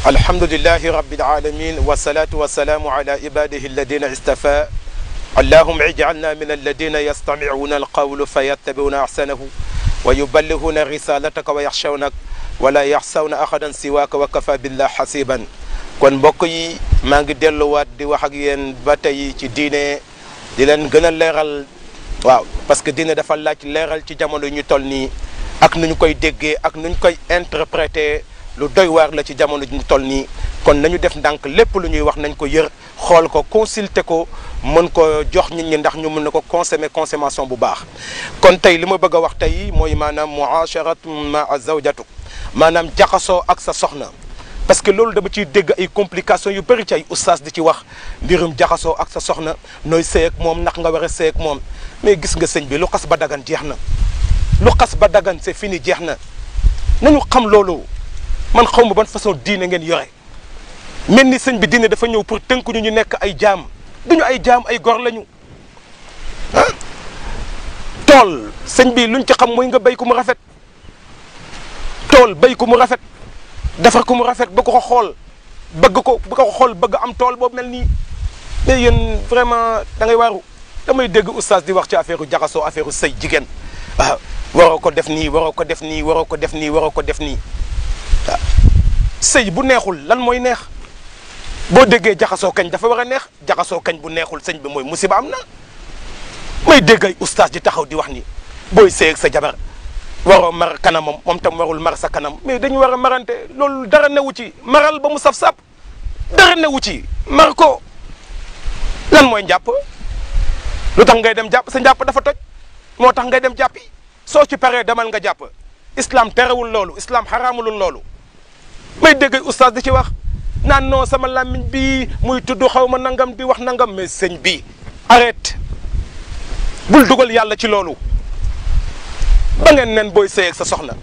alhamdulillahi rabbil alamin wassalatu wassalamu ala ibadihi alladina istafa allahumma ij'alna min alladina yastami'una alqawla fayattabi'una ahsanahu wa yuballighuna risalataka wa yakhshawnak wala yaxsawna ahadan siwaaka wa kafa billah hasiban. kon mbokk yi maa ngi delluwaat di wax ak yéen ba tey ci diine di leen gën a leeral waaw parce que diine dafa laaj leeral ci jamono ñu toll nii ak nu ñu koy déggee ak nu ñu koy interpréter lu doy waar la ci jamono ñu toll nii kon nañu def ndànk lépp lu ñuy wax nañ ko yër xool ko consulter ko mën ko jox nit ñi ndax ñu mën na ko consommer consommation bu baax. kon tey li ma bëgg a wax tey mooy maanaam muasharatu maa zawjatu maanaam jaxasoo ak sa soxna parce que loolu dama ciy dégg ay complications yu bëri ci ay oustaz di ci wax mbirum jaxasoo ak sa soxna nooy sëy ak moom ndax nga war a sëy ak moom mais gis nga sëñ bi lu xas ba dagan jeex na lu xas ba dagan c'est fini jeex na nañu xam loolu. man xaw ma ban façon diine ngeen yore mel ni sëñ bi diine dafa ñëw pour tënk ñu nekk ay jaam duñu ay jaam ay gor lañu ah tool sëñ bi luñ ci xam mooy nga béy ko mu rafet tool béy ko mu rafet defar ko mu rafet ba ko xool bëgg ko bu ko xool bëgg am tool boobu mel nii mais yéen vraiment da ngay waaru damay dégg oustaz di wax ci affaire jaxasoo affaire sëy jigéen waaw waroo ko def nii waroo ko def nii waroo ko def nii waroo ko def nii waaw sëy bu neexul lan mooy neex boo déggee jaxasoo kañ dafa war a neex jaxasoo kañ bu neexul sëñ bi mooy musiba am na may dégg ay oustaz di taxaw di wax ni booy sëy ak sa jabar waroo mar kanamam moom tam warul mar sa kanam mais dañu war a marante loolu dara newu ci maral ba mu saf-sap dara newu ci mar ko lan mooy njàpp lu tax ngay dem jàpp sa njàpp dafa toj moo tax ngay dem jàppi soo ci paree demal nga jàpp islam terewul loolu islam xaraamulul loolu may dégg oustaz di ci wax naan non sama làmmiñ bi muy tudd xaw ma nangam di wax nangam mais sëñ bi arrête bul dugal yàlla ci loolu ba ngeen nen booy sëy ak sa soxna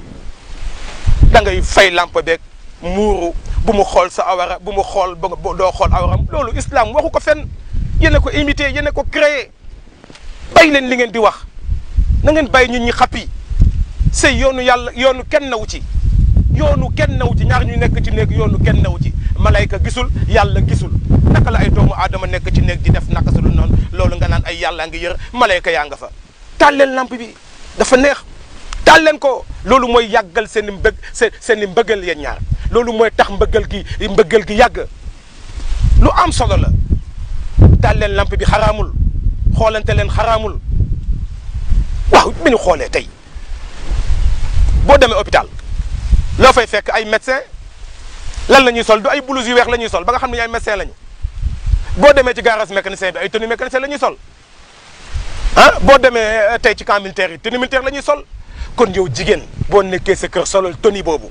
da ngay fay lampe beeg muuru bu mu xool sa awara bu mu xool ba doo xool awaram loolu islam waxu ko fenn yéen a ko imité yéen a ko créé bàyyi leen li ngeen di wax na ngeen bàyyi ñun ñi xappi sëy yoonu yàlla yoonu kenn nawu ci ñaar ñu nekk ci néeg yoonu kenn nawu ci malayka gisul yàlla gisul naka la ay doomu aadama nekk ci néeg di def naka su lu noonu loolu nga naan ay yàllaa ngi yër malayka yaa nga fa taal leen lampe bi dafa neex taal leen ko loolu mooy yàggal seen i mbëggal yeen ñaar loolu mooy tax mbëggal gi yàgg lu am solo la taal leen lampe bi xaraamul xoolante leen xaraamul waaw bi ñu xoolee tey boo demee hôpital loo fay fekk ay médecin lan la ñuy sol du ay blouse yu weex la ñuy sol ba nga xam ne ay médecin lañu boo demee ci garage mécanicien bi ay tenue mécanicien la ñuy sol ah boo demee tey ci camp militaire yi tenue militaire la ñuy sol kon yow jigéen boo nekkee sa kër solal tenue boobu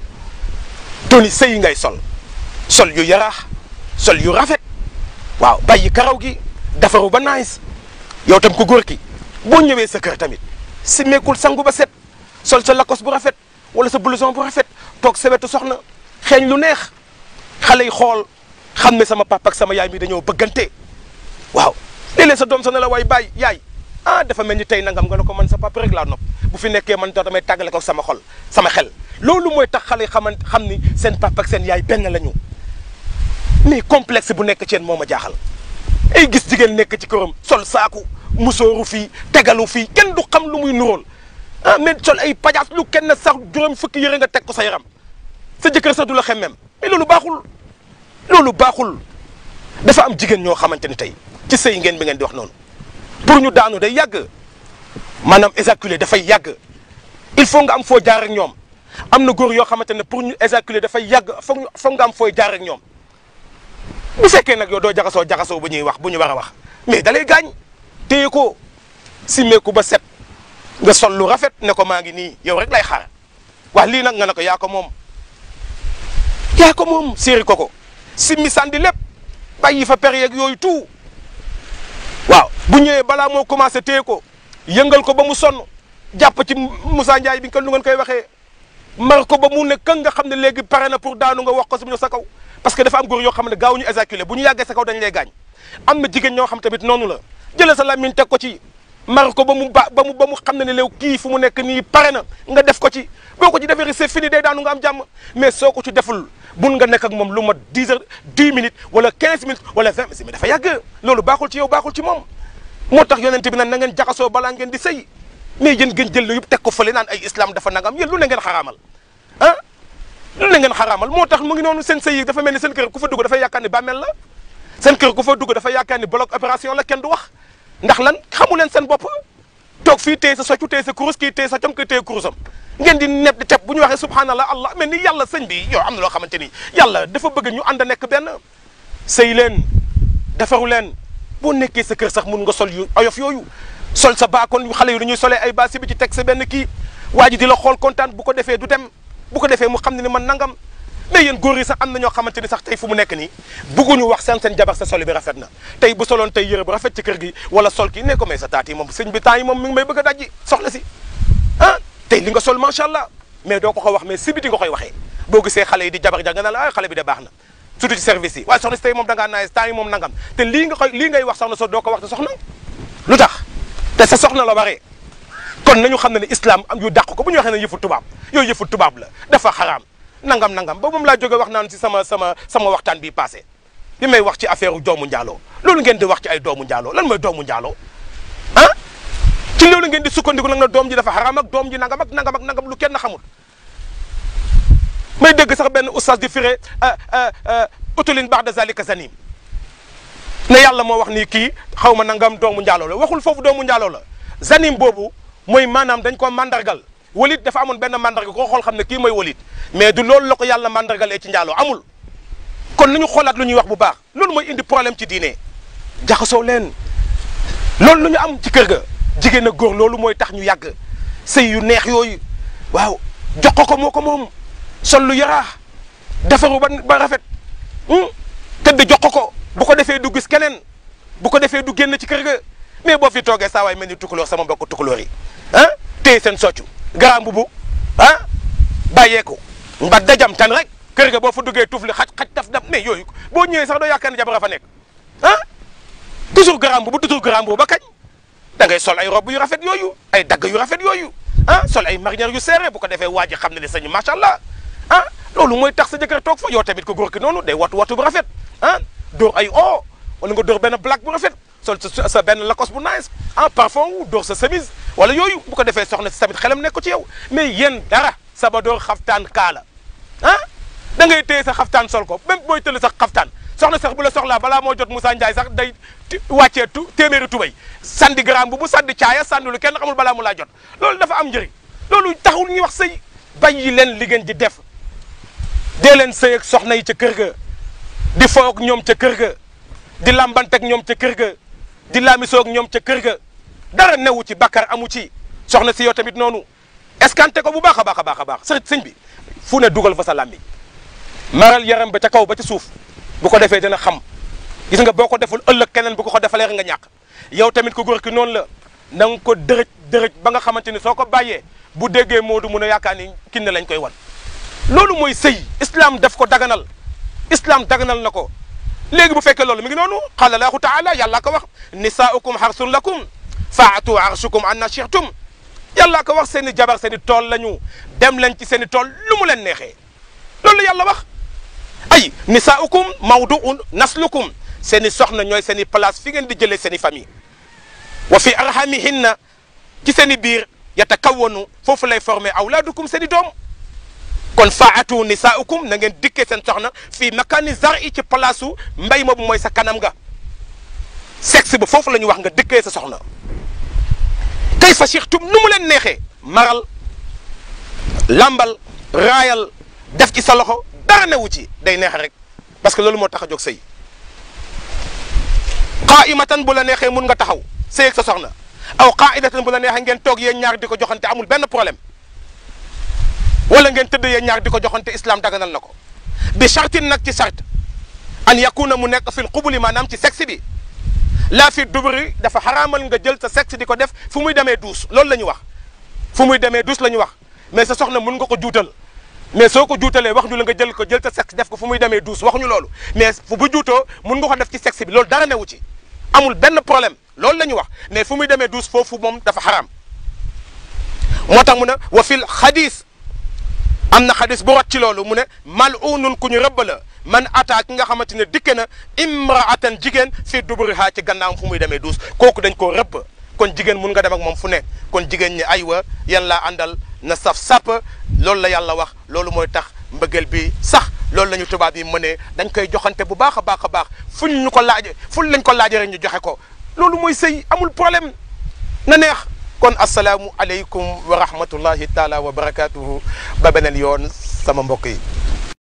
tenue sëy ngay sol yu yaraax sol yu rafet waaw bàyyi karaw gi defaru ba nice yow tam ko góor ki boo ñëwee sa kër tamit si meekul sangu ba set sol sa lakos bu rafet wala sa blouson bu rafet toog sa wetu soxna xeeñ lu neex xale yi xool xam ne sama papa ak sama yaay mi dañoo bëggante waaw léeg-léeg sa doom sa ne la waay baay yaay ah dafa mel ni tey nangam nga ne ko man sa papa rek laa nopp bu fi nekkee man damay tàggale ko sama xol sama xel loolu mooy tax xale yi xam ni seen papa ak seen yaay benn la ñu mais complexe bu nekk ci yéen moo ma jaaxal ay gis jigéen nekk ci këram sol saaku musóoru fii tegalu fii kenn du xam lu muy nuróol ah mais sol ay pajaas lu kenn sax juróom fukki yëre nga teg ko sa yaram sa jëkkër sax du la xemmem mais loolu baaxul dafa am jigéen ñoo xamante ni tey ci sëy ngeen bi ngeen di wax noonu pour ñu daanu day yàgg maanaam éjaculer dafay yàgg il faut nga am foo jaar ak ñoom am na góor yoo xamante ne pour ñu éjaculer dafay yàgg foog nga am fooy jaar ak ñoom bu fekkee nag yow doo jaxasoo bu ñuy wax bu ñu war a wax mais dalay gaañ téye ko simmeeku ba set nga sol lu rafet ne ko maa ngi nii yow rek lay xaar wax lii nag nga ne ko yaa ko moom séeri ko simmi sandi lépp bàyyi fa période yooyu tout waaw bu ñëwee balaa moo commencé téye ko yëngal ko ba mu sonn jàpp ci Moussa Ndiaye bi nga lu ngeen koy waxee mar ko ba mu ne kën nga xam ne léegi pare na pour daanu nga wax ko suñu sa kaw parce que dafa am góor yoo xam ne gaaw ñu éjaculer bu ñu yàggee sa kaw dañ lay gaañ am na jigéen ñoo xam tamit noonu la jëlee sa làmmiñ teg ko ci mar ko ba mu xam ne léew kii fu mu nekk nii pare na nga def ko ci boo ko ci defee c'est fini day daanu nga am jàmm mais soo ko ci deful bun nga nekk ak moom lu ma 10 minutes wala 15 minutes wala 20 minutes mais dafa yàgg loolu baaxul ci yow baaxul ci moom moo tax yonent bi nag na ngeen jaxasoo balaa ngeen di sëy mais yéen ngeen jël la yëpp teg ko fële naan ay islam dafa nangam yéen lu ne ngeen xaraamal ah lu ne ngeen xaraamal moo tax mu ngi noonu seen sëy yi dafa mel ni seen kër ku fa dugg dafay yaakaar ni bàmmeel la seen kër ku fa dugg dafa yaakaar ni bloc opération la kenn du wax ndax lan xamu leen seen bopp toog fii téye sa soccu téye sa kurus kii téye sa com kii téye kurusam ngeen di nepp di teb bu ñu waxee subhanallah allah mais ni yàlla sëñ bi yow am na loo xamante ni yàlla dafa bëgg ñu ànd nekk benn sëy leen defaru leen boo nekkee sa kër sax mun nga sol yu oyof yooyu sol sa baakoon yu xale yu dañuy solee ay baasi bi ci teg sa benn kii waa ji di la xool kontaan bu ko defee du dem bu ko defee mu xam ne ni man nangam mais yéen góor yi sax am na ñoo xamante ni sax tey fu mu nekk nii bëgguñu wax seen jabar sa soli bi rafet na tey bu soloon tey yëre bu rafet ci kër gi wala sol kii ne ko may sa taat yi moom sëñ bi temps yi moom mi ngi may bëgg a dajji soxla si ah tey li nga sol macha allah mais doo ko wax mais si biti nga koy waxee boo gisee xale yi di jabar ja nga ne la ay xale bi de baax na surtout ci service yi waaye soxna si tey moom da ngaa naaj temps yi moom nangam te lii ngay wax soxna so doo ko wax te soxna lu tax te sa soxna la waree kon nañu xam ne ne islam am yu dàq ko bu ñu waxee ne yëfu tubaab yooyu yëfu tubaab la dafa xaraam nangam ba moom laa jóge wax naan si sama waxtaan bii passé bi may wax ci affaire doomu njaaloo loolu ngeen di wax ci ay doomu njaaloo lan mooy doomu njaaloo ah ci loolu ngeen di sukkandiku nag na doom ji dafa xaraam ak doom ji nangam ak nangam lu kenn xamul may dégg sax benn oustaz di firé utulin ba'da zalika zanim ne yàlla moo wax ni kii xaw ma nangam doomu njaaloo la waxul foofu doomu njaaloo la zanim boobu mooy maanaam dañ ko mandargal walit dafa amoon benn mandarga koo xool xam ne kii mooy walit mais du loolu la ko yàlla mandargalee ci njaaloo amul kon nañu xoolaat lu ñuy wax bu baax loolu mooy indi problème ci diine jaxasoo leen loolu lu ñu am ci kër ga jigéen ak góor loolu mooy tax ñu yàgg sëy yu neex yooyu waaw jox ko moo ko moom sol lu yaraax defaru ba rafet tëdd jox ko bu ko defee du gis keneen bu ko defee du génn ci kër ga mais boo fi toogee saa waay mel ni tukulóor sama mbokku tukulóor yi ah téye seen soccu garaam bubu ah bàyyeeku mba dajam tan rek kër ga boo fa duggee tuuf li xaj taf daf mais yooyu boo ñëwee sax doo yaakaar ne jabar fa nekk ah toujours garaam bubu ba kañ da ngay sol ay robe yu rafet yooyu ay dagg yu rafet yooyu ah sol ay marinière yu serré bu ko defee waa ji xam ne ne sañu macha allah ah loolu mooy tax sa jëkkër toog fa yow tamit ko góor ki noonu day watu bu rafet ah dóor ay o wala nga dóor benn black bu rafet sol sa benn lakos bu nice ah parfum wu dóor sa chemise wala yooyu bu ko defee soxna si tamit xelam nekk ci yow mais yéen dara sabadoor xaftaan kaala ah da ngay téye sa xaftaan sol ko même booy tëll sax xaftaan soxna sax bu la soxlaa balaa moo jot Moussa Ndiaye sax day wàccee téeméeri tubay sandi gramme bu sandi caaya sandi lu kenn xamul balaa mu laa jot loolu dafa am njëriñ loolu taxul ñuy wax sëy bàyyi leen li ngeen di def dee leen sëy ak soxna yi ca kër ga di foog ñoom ca kër ga di làmbanteeg ñoom ca kër ga di laamisoog ñoom ca kër ga dara newu ci bakkar amu ci soxna si yow tamit noonu escanté ko bu baax a baax sëñ bi fu ne dugal fa sa làmmiñ maral yaram ba ca kaw ba ci suuf bu ko defee dina xam gis nga boo ko deful ëllëg keneen bu ko defalee nga ñàkk yow tamit ko góor ki noonu la na nga ko dërëj ba nga xamante ni soo ko bàyyee bu déggee Moodu mun a yaakaar ni kinne lañ koy wan loolu mooy sëy islam daf ko daganal islam daganal na ko léegi bu fekkee loolu mi ngi noonu qaala Allahu taala yàlla ko wax nisaaukum harsun lakum faatu arshukum anna shi'tum yàlla ko wax seen i jabar seen i tool lañu dem leen ci seen i tool lu mu leen neexee loolu la yàlla wax ay nisaaukum mawduun naslukum seen i soxna ñooy seen i place fi ngeen di jëlee seen i famille wa fi arhamihinna ci seen i biir yatakawwanu foofu lay formé awlaadukum seen i doom kon faatu nisaaukum na ngeen dikkee seen soxna fii makani zar'i ci place u mbay ma bu mooy sa kanam nga sexe ba foofu la ñu wax nga dikkee sa soxna kayfa shi'tum nu mu leen neexee maral lambal raayal def ci sa loxo dara newu ci day neex rek parce que loolu moo tax a jóg sëy qaa'imatan bu la neexee mun nga taxaw sëy ak sa soxna aw qaa'idatan bu la neexee ngeen toog yéen ñaar di ko joxante amul benn problème wala ngeen tëdd yéen ñaar di ko joxante islam daganal na ko bi shartin nag ci shart an yakuna mu nekk fil qubuli maanaam ci sexe bi laa fi duburi dafa xaraamal nga jël sa sexe di ko def fu muy demee douce loolu la ñu wax fu muy demee douce la ñu wax mais sa soxna mun nga ko juutal mais soo ko juutalee wax ñu la nga jël sa sexe def ko fu muy demee douce waxuñu loolu mais fu bu juutoo mun nga ko def ci sexe bi loolu dara newu ci amul benn problème loolu la ñu wax mais fu muy demee douche foofu moom dafa xaraam moo tax mu ne wa fil xadis am na xadis bu rot ci loolu mu ne mal'unun ku ñu rëbb la man ataa ki nga xamante ne dikke na imraatan jigéen fi duburiha ci gannaawam fu muy demee douche kooku dañ koo rëbb kon jigéen mun nga dem ak moom fu ne kon jigéen ñi aywa yan laa àndal na saf sàpp loolu la yàlla wax loolu mooy tax mbëggeel bi sax loolu la ñu tubaab yi mënee dañ koy joxante bu baax a baax a baax fuñ ñu ko laaje fuñ lañ ko laaje rek ñu joxe ko loolu mooy sëy amul problème na neex kon asalaamu aleykum wa rahmatullahi taala wa barakatuhu ba beneen yoon sama mbokk yi